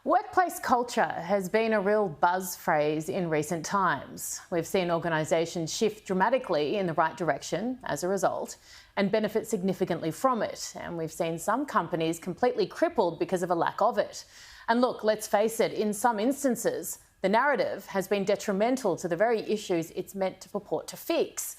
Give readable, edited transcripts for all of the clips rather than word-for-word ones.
Workplace culture has been a real buzz phrase in recent times. We've seen organisations shift dramatically in the right direction as a result and benefit significantly from it. And we've seen some companies completely crippled because of a lack of it. And look, let's face it, in some instances, the narrative has been detrimental to the very issues it's meant to purport to fix.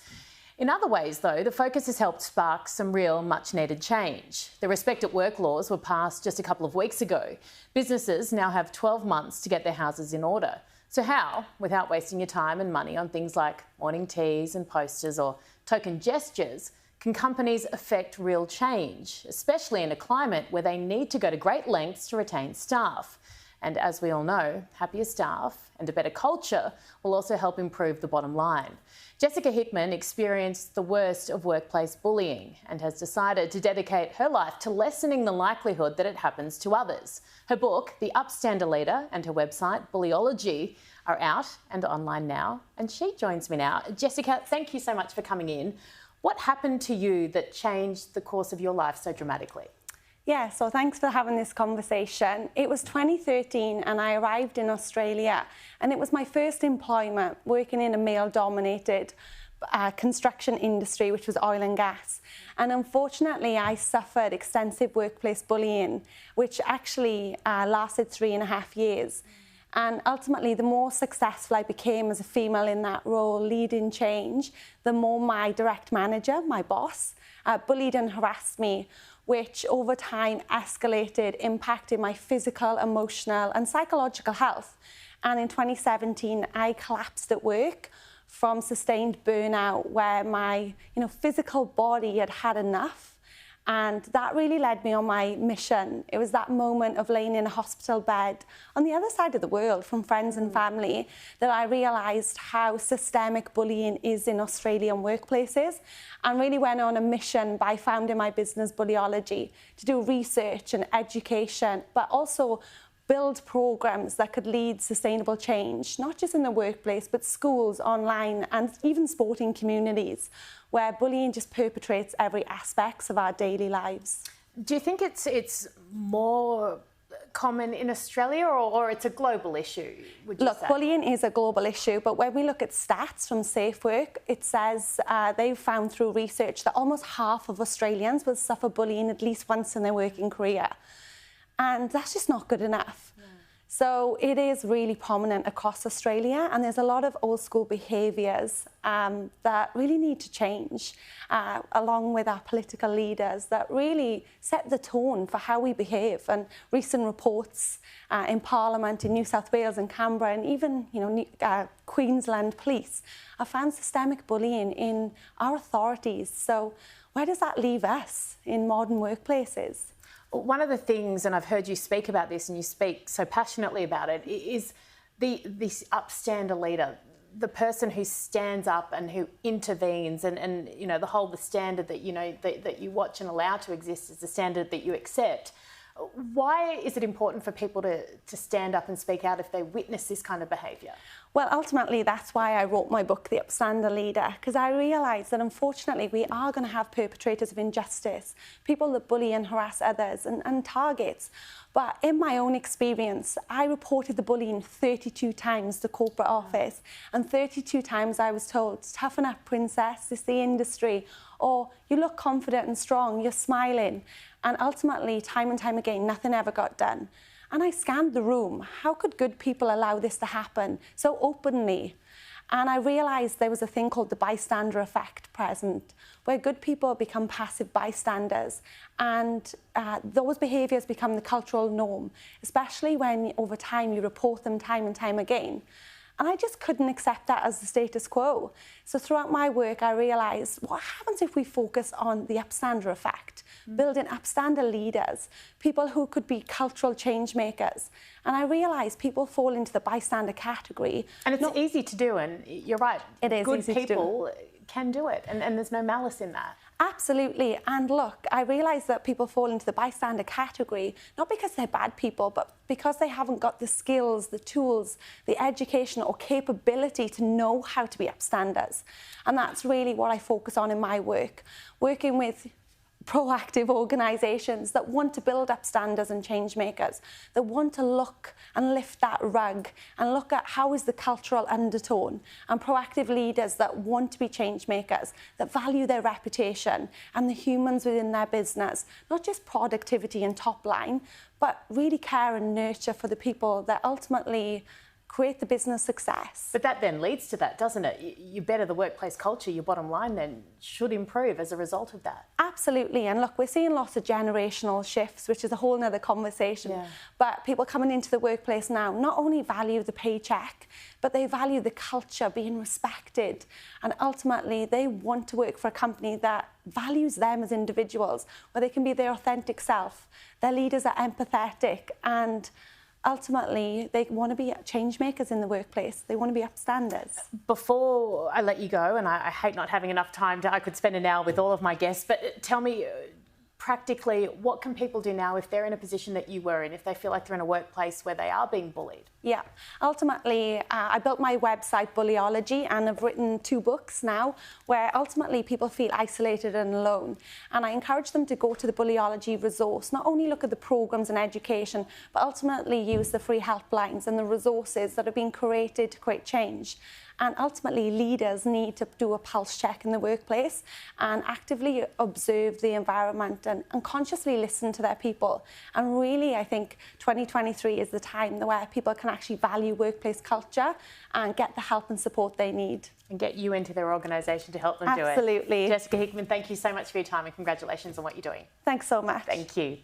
In other ways, though, the focus has helped spark some real much-needed change. The Respect at Work laws were passed just a couple of weeks ago. Businesses now have 12 months to get their houses in order. So how, without wasting your time and money on things like morning teas and posters or token gestures, can companies affect real change, especially in a climate where they need to go to great lengths to retain staff? And as we all know, happier staff and a better culture will also help improve the bottom line. Jessica Hickman experienced the worst of workplace bullying and has decided to dedicate her life to lessening the likelihood that it happens to others. Her book, The Upstander Leader, and her website, Bullyology, are out and online now. And she joins me now. Jessica, thank you so much for coming in. What happened to you that changed the course of your life so dramatically? Yeah, so thanks for having this conversation. It was 2013 and I arrived in Australia, and it was my first employment working in a male-dominated construction industry, which was oil and gas. And unfortunately, I suffered extensive workplace bullying, which actually lasted 3.5 years. And ultimately, the more successful I became as a female in that role, leading change, the more my direct manager, my boss, bullied and harassed me, which over time escalated, impacted my physical, emotional and psychological health. And in 2017, I collapsed at work from sustained burnout, where my physical body had had enough. And that really led me on my mission. It was that moment of laying in a hospital bed on the other side of the world from friends and family that I realised how systemic bullying is in Australian workplaces, and really went on a mission by founding my business Bullyology to do research and education, but also build programs that could lead sustainable change, not just in the workplace, but schools, online, and even sporting communities, where bullying just perpetrates every aspect of our daily lives. Do you think it's more common in Australia, or it's a global issue, would you say? Look, bullying is a global issue, but when we look at stats from Safe Work, it says they've found through research that almost half of Australians will suffer bullying at least once in their working career. And that's just not good enough. Yeah. So it is really prominent across Australia, and there's a lot of old school behaviours that really need to change, along with our political leaders that really set the tone for how we behave. And recent reports in Parliament in New South Wales and Canberra, and even Queensland Police, have found systemic bullying in our authorities. So where does that leave us in modern workplaces? One of the things, and I've heard you speak about this and you speak so passionately about it, is this upstander leader, the person who stands up and who intervenes, and the standard that that you watch and allow to exist is the standard that you accept. Why is it important for people to stand up and speak out if they witness this kind of behaviour? Well, ultimately, that's why I wrote my book, The Upstander Leader, because I realised that unfortunately we are going to have perpetrators of injustice, people that bully and harass others, and targets. But in my own experience, I reported the bullying 32 times to corporate office, and 32 times I was told, toughen up, princess, it's the industry, or you look confident and strong, you're smiling. And ultimately, time and time again, nothing ever got done. And I scanned the room. How could good people allow this to happen so openly? And I realised there was a thing called the bystander effect present, where good people become passive bystanders, and those behaviours become the cultural norm, especially when over time you report them time and time again. And I just couldn't accept that as the status quo. So throughout my work, I realised, what happens if we focus on the upstander effect, building upstander leaders, people who could be cultural change makers? And I realised people fall into the bystander category. And it's easy to do, and you're right. It is good easy people to do. Can do it, and there's no malice in that. Absolutely. And look, I realise that people fall into the bystander category, not because they're bad people, but because they haven't got the skills, the tools, the education or capability to know how to be upstanders. And that's really what I focus on in my work, working with proactive organisations that want to build up standards and change makers, that want to look and lift that rug and look at how is the cultural undertone, and proactive leaders that want to be change makers, that value their reputation and the humans within their business, not just productivity and top line, but really care and nurture for the people that ultimately create the business success. But that then leads to that, doesn't it? You better the workplace culture, your bottom line then should improve as a result of that. Absolutely. And look, we're seeing lots of generational shifts, which is a whole nother conversation. Yeah. But people coming into the workplace now not only value the paycheck, but they value the culture, being respected. And ultimately, they want to work for a company that values them as individuals, where they can be their authentic self. Their leaders are empathetic, and ultimately, they want to be change makers in the workplace. They want to be upstanders. Before I let you go, and I hate not having enough time, I could spend an hour with all of my guests, but tell me, practically, what can people do now if they're in a position that you were in, if they feel like they're in a workplace where they are being bullied? Yeah, ultimately, I built my website, Bullyology, and I've written 2 books now where ultimately people feel isolated and alone. And I encourage them to go to the Bullyology resource, not only look at the programs and education, but ultimately use the free helplines and the resources that have been created to create change. And ultimately, leaders need to do a pulse check in the workplace and actively observe the environment and consciously listen to their people. And really, I think 2023 is the time where people can actually value workplace culture and get the help and support they need. And get you into their organisation to help them do it. Absolutely. Jessica Hickman, thank you so much for your time and congratulations on what you're doing. Thanks so much. Thank you.